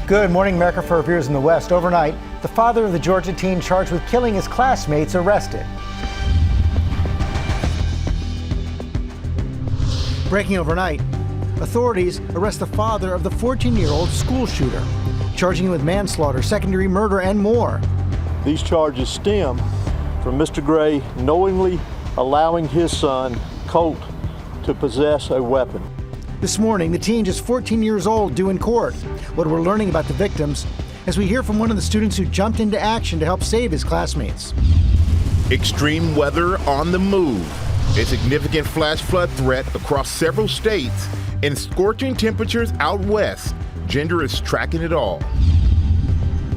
Good morning, America. For our viewers in the West, overnight, the father of the Georgia teen charged with killing his classmates arrested. Breaking overnight, authorities arrest the father of the 14-year-old school shooter, charging him with manslaughter, second-degree murder, and more. These charges stem from Mr. Gray knowingly allowing his son, Colt, to possess a weapon. This morning, the teen, just 14 years old, due in court. What we're learning about the victims as we hear from one of the students who jumped into action to help save his classmates. Extreme weather on the move. A significant flash flood threat across several states and scorching temperatures out west. Gender is tracking it all.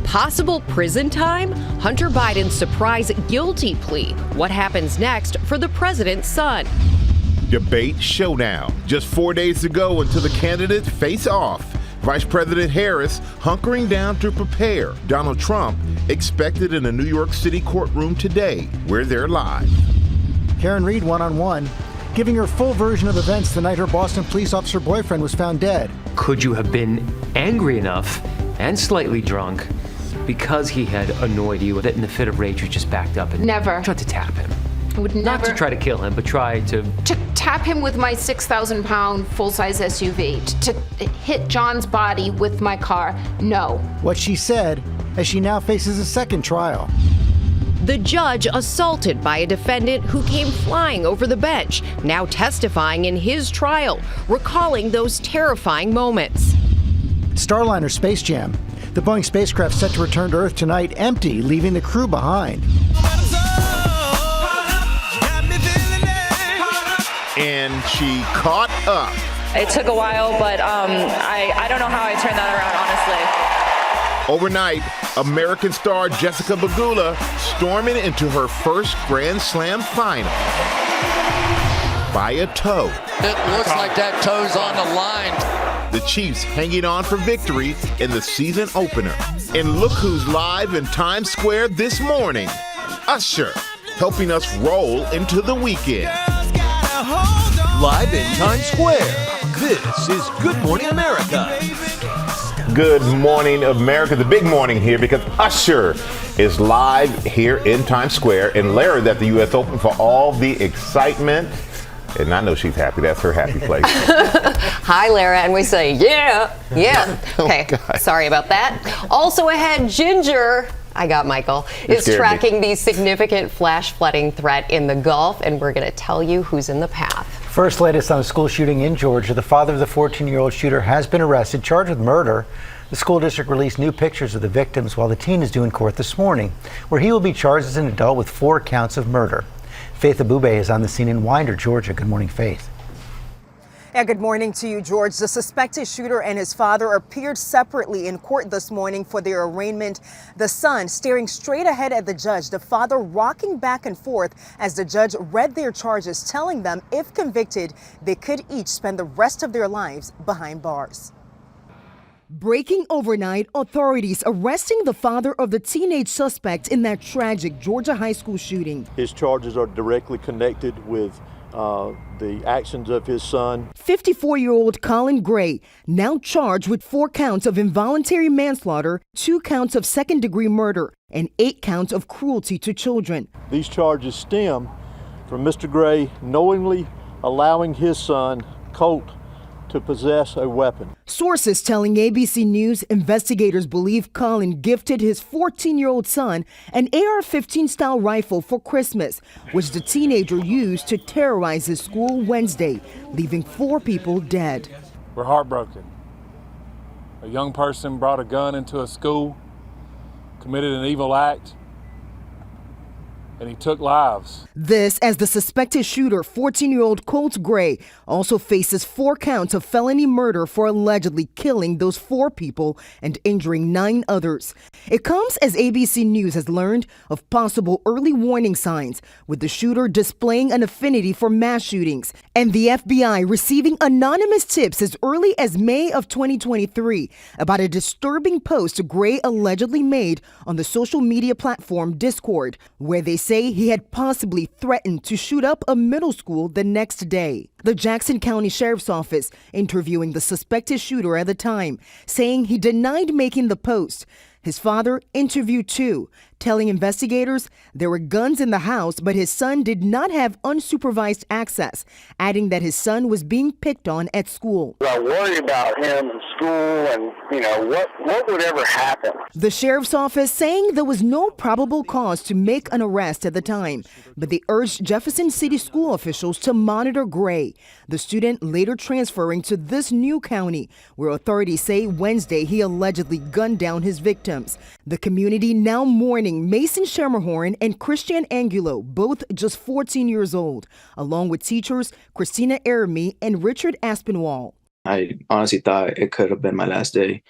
Possible prison time? Hunter Biden's surprise guilty plea. What happens next for the president's son? Debate showdown. Just 4 days to go until the candidates face off. Vice President Harris hunkering down to prepare. Donald Trump expected in a New York City courtroom today. We're there live. Karen Reed one-on-one, giving her full version of events the night her Boston police officer boyfriend was found dead. Could you have been angry enough and slightly drunk because he had annoyed you that in the fit of rage you just backed up and Never. tried to tap him? I would Not never. to try to kill him, but try to Tap him with my 6,000-pound full-size SUV. To hit John's body with my car. No. What she said as she now faces a second trial. The judge assaulted by a defendant who came flying over the bench, now testifying in his trial, recalling those terrifying moments. Starliner Space Jam. The Boeing spacecraft set to return to Earth tonight empty, leaving the crew behind. And she caught up. It took a while, but I don't know how I turned that around, honestly. Overnight, American star Jessica Pegula storming into her first Grand Slam final by a toe. It looks like that toe's on the line. The Chiefs hanging on for victory in the season opener. And look who's live in Times Square this morning. Usher, helping us roll into the weekend. Live in Times Square, this is Good Morning America. Good morning, America. The big morning here because Usher is live here in Times Square and Larry at the U.S. Open for all the excitement. And I know she's happy. That's her happy place. Hi, Lara, and we say, yeah. Okay, sorry about that. Also ahead, Ginger. I got Michael, is tracking the significant flash flooding threat in the Gulf, and we're going to tell you who's in the path. First, latest on a school shooting in Georgia. The father of the 14-year-old shooter has been arrested, charged with murder. The school district released new pictures of the victims while the teen is due in court this morning, where he will be charged as an adult with 4 counts of murder. Faith Abubey is on the scene in Winder, Georgia. Good morning, Faith. Yeah, good morning to you, George. The suspected shooter and his father appeared separately in court this morning for their arraignment. The son staring straight ahead at the judge, the father rocking back and forth as the judge read their charges, telling them if convicted, they could each spend the rest of their lives behind bars. Breaking overnight, authorities arresting the father of the teenage suspect in that tragic Georgia high school shooting. His charges are directly connected with the actions of his son. 54-year-old Colin Gray, now charged with 4 counts of involuntary manslaughter, 2 counts of second-degree murder, and 8 counts of cruelty to children. These charges stem from Mr. Gray knowingly allowing his son, Colt, to possess a weapon. Sources telling ABC News investigators believe Colin gifted his 14-year-old son an AR-15 style rifle for Christmas, which the teenager used to terrorize his school Wednesday, leaving 4 people dead. We're heartbroken. A young person brought a gun into a school, committed an evil act, and he took lives. This as the suspected shooter, 14-year-old Colt Gray, also faces 4 counts of felony murder for allegedly killing those 4 people and injuring 9 others. It comes as ABC News has learned of possible early warning signs, with the shooter displaying an affinity for mass shootings, and the FBI receiving anonymous tips as early as May of 2023 about a disturbing post Gray allegedly made on the social media platform Discord, where they say he had possibly threatened to shoot up a middle school the next day. The Jackson County Sheriff's Office interviewing the suspected shooter at the time, saying he denied making the post. His father interviewed too, telling investigators there were guns in the house, but his son did not have unsupervised access, adding that his son was being picked on at school. I worry about him in school and, what would ever happen. The sheriff's office saying there was no probable cause to make an arrest at the time, but they urged Jefferson City school officials to monitor Gray, the student later transferring to this new county, where authorities say Wednesday he allegedly gunned down his victims. The community now mourning Mason Schermerhorn and Christian Angulo, both just 14 years old, along with teachers Christina Aramy and Richard Aspinwall. I honestly thought it could have been my last day,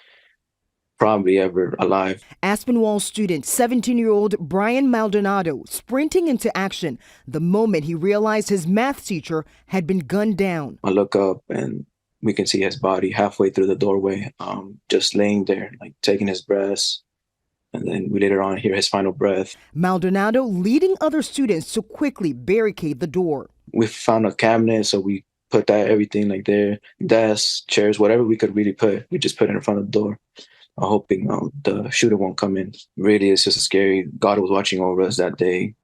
probably ever alive. Aspinwall student, 17-year-old Brian Maldonado, sprinting into action the moment he realized his math teacher had been gunned down. I look up and we can see his body halfway through the doorway, just laying there, like taking his breaths. And then we later on hear his final breath. Maldonado leading other students to quickly barricade the door. We found a cabinet, so we put that everything like there, desks, chairs, whatever we could really put. We just put it in front of the door, hoping the shooter won't come in. Really, it's just scary. God was watching over us that day.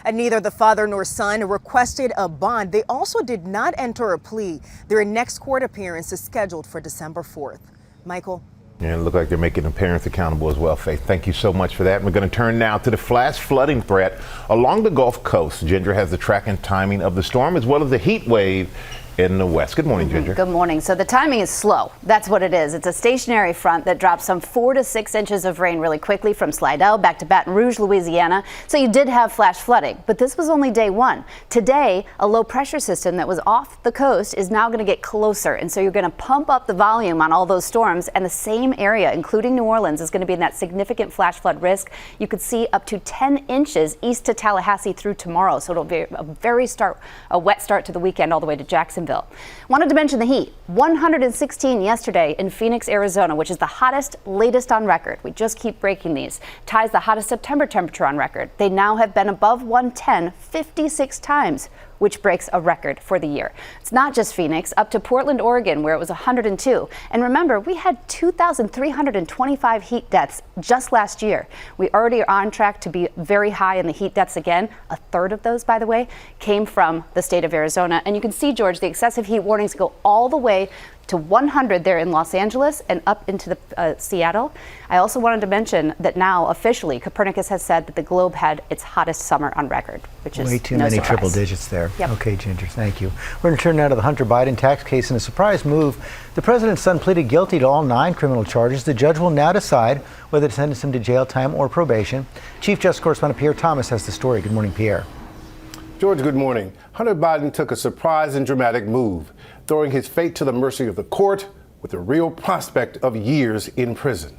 And neither the father nor son requested a bond. They also did not enter a plea. Their next court appearance is scheduled for December 4th. Michael? And it looked like they're making the parents accountable as well, Faith. Thank you so much for that. And we're going to turn now to the flash flooding threat along the Gulf Coast. Ginger has the track and timing of the storm as well as the heat wave in the west. Good morning, Ginger. Good morning. So the timing is slow. That's what it is. It's a stationary front that drops some 4 to 6 inches of rain really quickly from Slidell back to Baton Rouge, Louisiana. So you did have flash flooding, but this was only day one. Today, a low pressure system that was off the coast is now going to get closer. And so you're going to pump up the volume on all those storms, and the same area, including New Orleans, is going to be in that significant flash flood risk. You could see up to 10 inches east to Tallahassee through tomorrow. So it'll be a wet start to the weekend all the way to Jacksonville. Wanted to mention the heat. 116 yesterday in Phoenix, Arizona, which is the hottest, latest on record. We just keep breaking these. Ties the hottest September temperature on record. They now have been above 110 56 times, which breaks a record for the year. It's not just Phoenix, up to Portland, Oregon, where it was 102. And remember, we had 2,325 heat deaths just last year. We already are on track to be very high in the heat deaths again. A third of those, by the way, came from the state of Arizona. And you can see, George, the excessive heat warnings go all the way to 100 there in Los Angeles and up into the Seattle. I also wanted to mention that now officially Copernicus has said that the globe had its hottest summer on record, which is way too no many surprise. triple digits there. Yep. Okay, Ginger, thank you. We're going to turn now to the Hunter Biden tax case. In a surprise move, the president's son pleaded guilty to all 9 criminal charges. The judge will now decide whether to sentence him to jail time or probation. Chief Justice Correspondent Pierre Thomas has the story. Good morning, Pierre. George, good morning. Hunter Biden took a surprise and dramatic move, throwing his fate to the mercy of the court with the real prospect of years in prison.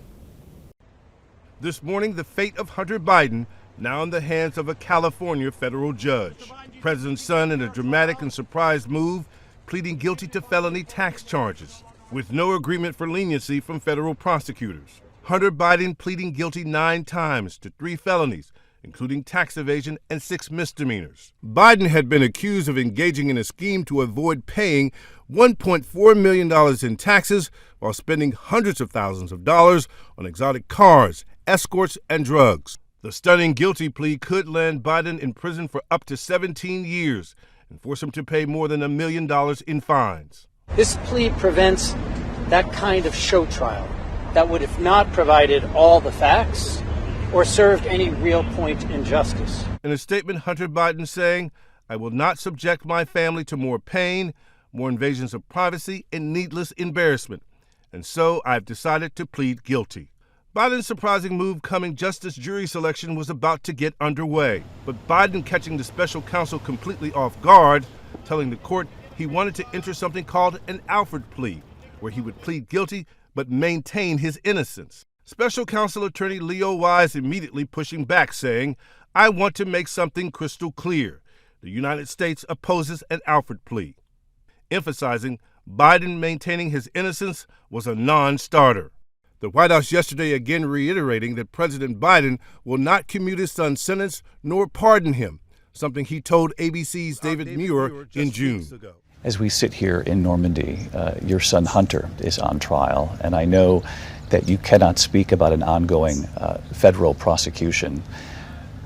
This morning, the fate of Hunter Biden now in the hands of a California federal judge. The president's son in a dramatic and surprise move, pleading guilty to felony tax charges, with no agreement for leniency from federal prosecutors. Hunter Biden pleading guilty 9 times to 3 felonies, including tax evasion and 6 misdemeanors. Biden had been accused of engaging in a scheme to avoid paying $1.4 million in taxes while spending hundreds of thousands of dollars on exotic cars, escorts, and drugs. The stunning guilty plea could land Biden in prison for up to 17 years and force him to pay more than $1 million in fines. This plea prevents that kind of show trial that would have not provided all the facts or served any real point in justice. In a statement, Hunter Biden saying, "I will not subject my family to more pain, more invasions of privacy, and needless embarrassment. And so I've decided to plead guilty." Biden's surprising move coming just as jury selection was about to get underway. But Biden catching the special counsel completely off guard, telling the court he wanted to enter something called an Alford plea, where he would plead guilty but maintain his innocence. Special counsel attorney Leo Wise immediately pushing back, saying, "I want to make something crystal clear. The United States opposes an Alford plea," emphasizing Biden maintaining his innocence was a non-starter. The White House yesterday again reiterating that President Biden will not commute his son's sentence nor pardon him, something he told ABC's David Muir in June. As we sit here in Normandy, your son Hunter is on trial, and I know that you cannot speak about an ongoing federal prosecution.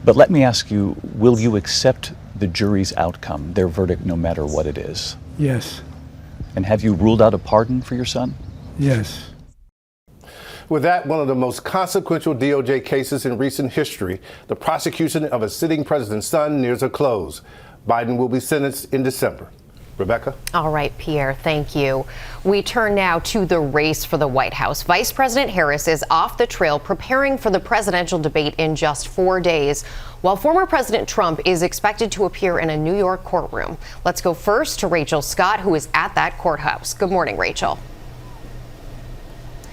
But let me ask you, will you accept the jury's outcome, their verdict, no matter what it is? Yes. And have you ruled out a pardon for your son? Yes. With that, one of the most consequential DOJ cases in recent history, the prosecution of a sitting president's son nears a close. Biden will be sentenced in December. Rebecca? All right, Pierre, thank you. We turn now to the race for the White House. Vice President Harris is off the trail preparing for the presidential debate in just 4 days, while former President Trump is expected to appear in a New York courtroom. Let's go first to Rachel Scott, who is at that courthouse. Good morning, Rachel.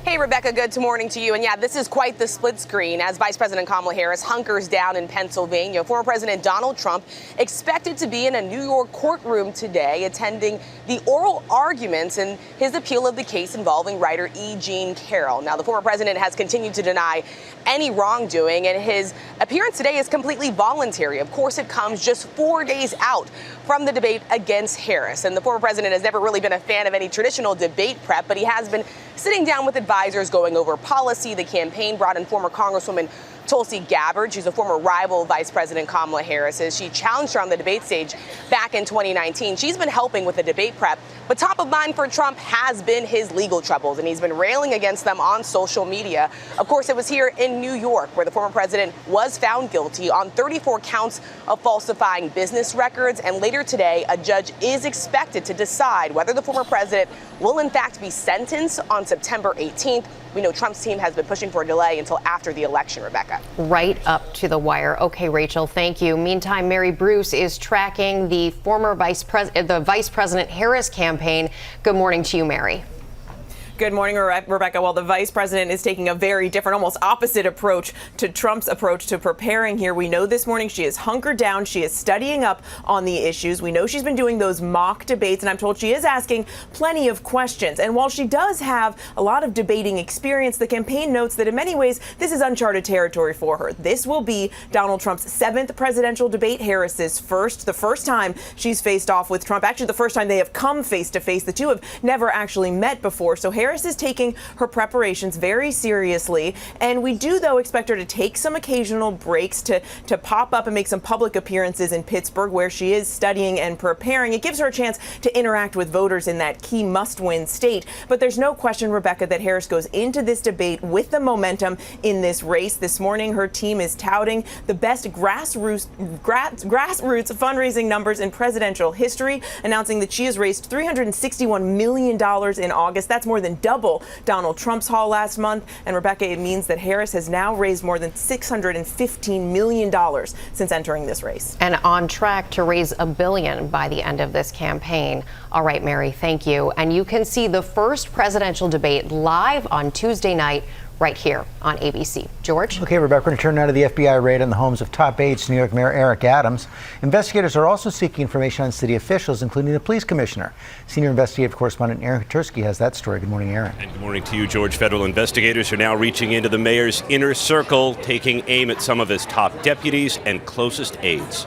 Hey, Rebecca, good morning to you. And yeah, this is quite the split screen as Vice President Kamala Harris hunkers down in Pennsylvania. Former President Donald Trump expected to be in a New York courtroom today attending the oral arguments in his appeal of the case involving writer E. Jean Carroll. Now, the former president has continued to deny any wrongdoing, and his appearance today is completely voluntary. Of course, it comes just 4 days out from the debate against Harris. And the former president has never really been a fan of any traditional debate prep, but he has been sitting down with advisors going over policy. The campaign brought in former Congresswoman Tulsi Gabbard. She's a former rival of Vice President Kamala Harris. She challenged her on the debate stage back in 2019. She's been helping with the debate prep. But top of mind for Trump has been his legal troubles, and he's been railing against them on social media. Of course, it was here in New York where the former president was found guilty on 34 counts of falsifying business records. And later today, a judge is expected to decide whether the former president will in fact be sentenced on September 18th. We know Trump's team has been pushing for a delay until after the election, Rebecca. Right up to the wire. Okay, Rachel, thank you. Meantime, Mary Bruce is tracking the former Vice President Harris campaign. Good morning to you, Mary. Good morning, Rebecca. Well, the vice president is taking a very different, almost opposite approach to Trump's approach to preparing here. We know this morning she is hunkered down. She is studying up on the issues. We know she's been doing those mock debates, and I'm told she is asking plenty of questions. And while she does have a lot of debating experience, the campaign notes that in many ways this is uncharted territory for her. This will be Donald Trump's 7th presidential debate, Harris's first, the first time she's faced off with Trump. Actually, the first time they have come face to face. The two have never actually met before. So Harris is taking her preparations very seriously, and we do, though, expect her to take some occasional breaks to pop up and make some public appearances in Pittsburgh, where she is studying and preparing. It gives her a chance to interact with voters in that key must-win state. But there's no question, Rebecca, that Harris goes into this debate with the momentum in this race. This morning, her team is touting the best grassroots fundraising numbers in presidential history, announcing that she has raised $361 million in August. That's more than double Donald Trump's haul last month. And Rebecca, it means that Harris has now raised more than $615 million since entering this race. And on track to raise $1 billion by the end of this campaign. All right, Mary, thank you. And you can see the first presidential debate live on Tuesday night right here on ABC. George? Okay, Rebecca, we're going to turn now to the FBI raid on the homes of top aides to New York Mayor Eric Adams. Investigators are also seeking information on city officials, including the police commissioner. Senior investigative correspondent Aaron Katursky has that story. Good morning, Aaron. And good morning to you, George. Federal investigators are now reaching into the mayor's inner circle, taking aim at some of his top deputies and closest aides.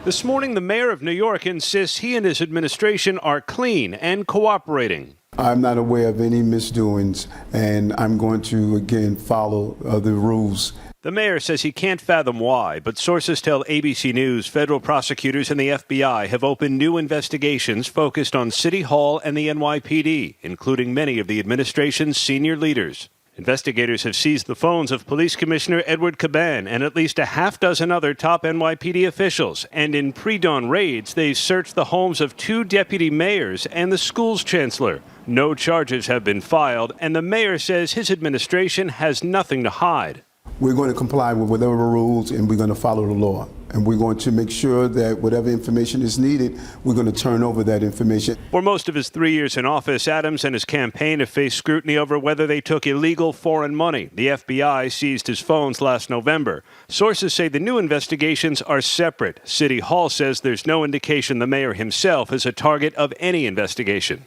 This morning, the mayor of New York insists he and his administration are clean and cooperating. I'm not aware of any misdoings, and I'm going to, again, follow the rules. The mayor says he can't fathom why, but sources tell ABC News federal prosecutors and the FBI have opened new investigations focused on City Hall and the NYPD, including many of the administration's senior leaders. Investigators have seized the phones of Police Commissioner Edward Caban and at least a half dozen other top NYPD officials. And in pre-dawn raids, they searched the homes of 2 deputy mayors and the school's chancellor. No charges have been filed, and the mayor says his administration has nothing to hide. We're going to comply with whatever rules, and we're going to follow the law. And we're going to make sure that whatever information is needed, we're going to turn over that information. For most of his 3 years in office, Adams and his campaign have faced scrutiny over whether they took illegal foreign money. The FBI seized his phones last November. Sources say the new investigations are separate. City Hall says there's no indication the mayor himself is a target of any investigation.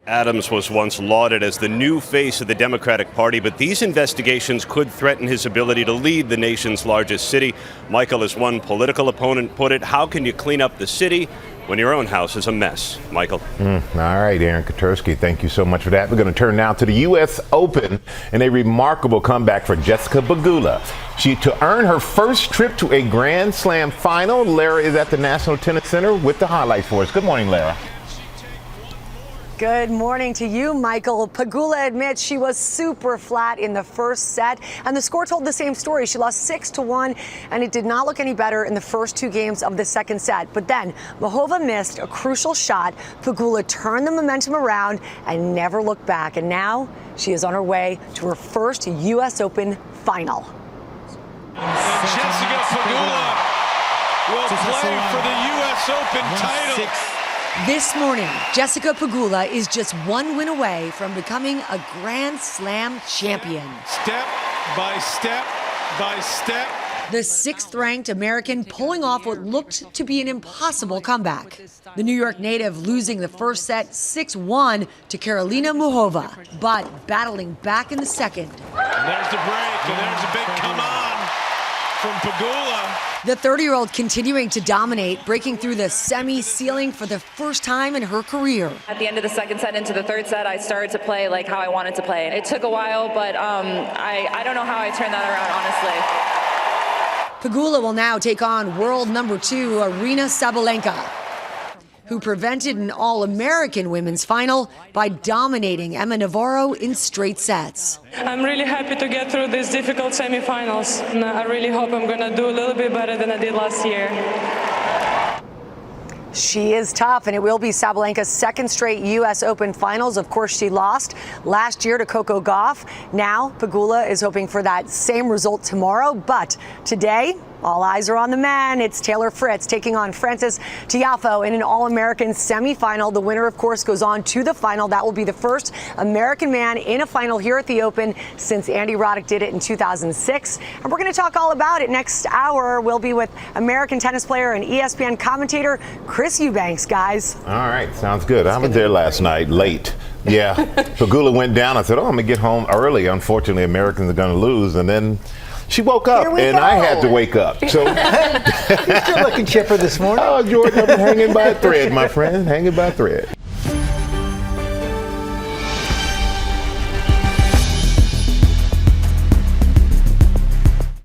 Adams was once lauded as the new face of the Democratic Party, but these investigations could threaten his ability to lead the nation's largest city. Michael, as one political opponent put it, how can you clean up the city when your own house is a mess? Michael. All right, Aaron Katursky, thank you so much for that. We're going to turn now to the U.S. Open and a remarkable comeback for Jessica Pegula. To earn her first trip to a Grand Slam final, Lara is at the National Tennis Center with the highlights for us. Good morning, Lara. Good morning to you, Michael. Pegula admits she was super flat in the first set, and the score told the same story. She lost 6-1, and it did not look any better in the first two games of the second set. But then Muhova missed a crucial shot. Pegula turned the momentum around and never looked back. And now she is on her way to her first U.S. Open final. Jessica Pegula will play for the U.S. Open title. This morning, Jessica Pegula is just one win away from becoming a Grand Slam champion. Step by step by step. The sixth-ranked American pulling off what looked to be an impossible comeback. The New York native losing the first set 6-1 to Karolina Muhova, but battling back in the second. And there's the break, and there's a big come on from Pegula. The 30-year-old continuing to dominate, breaking through the semi-ceiling for the first time in her career. At the end of the second set into the third set, I started to play like how I wanted to play. It took a while, but I don't know how I turned that around, honestly. Pegula will now take on world number 2 Aryna Sabalenka, who prevented an All-American women's final by dominating Emma Navarro in straight sets. I'm really happy to get through these difficult semifinals. And I really hope I'm going to do a little bit better than I did last year. She is tough, and it will be Sabalenka's second straight U.S. Open finals. Of course, she lost last year to Coco Gauff. Now, Pegula is hoping for that same result tomorrow, but today, all eyes are on the man. It's Taylor Fritz taking on Frances Tiafoe in an All-American semifinal. The winner, of course, goes on to the final. That will be the first American man in a final here at the Open since Andy Roddick did it in 2006. And we're going to talk all about it next hour. We'll be with American tennis player and ESPN commentator Chris Eubanks, guys. All right, sounds good. I was there last night, late. Yeah, Pegula went down. I said, I'm going to get home early. Unfortunately, Americans are going to lose. And then she woke up, and I had to wake up. So you're still looking chipper this morning. Oh, George, I'm hanging by a thread, my friend, hanging by a thread.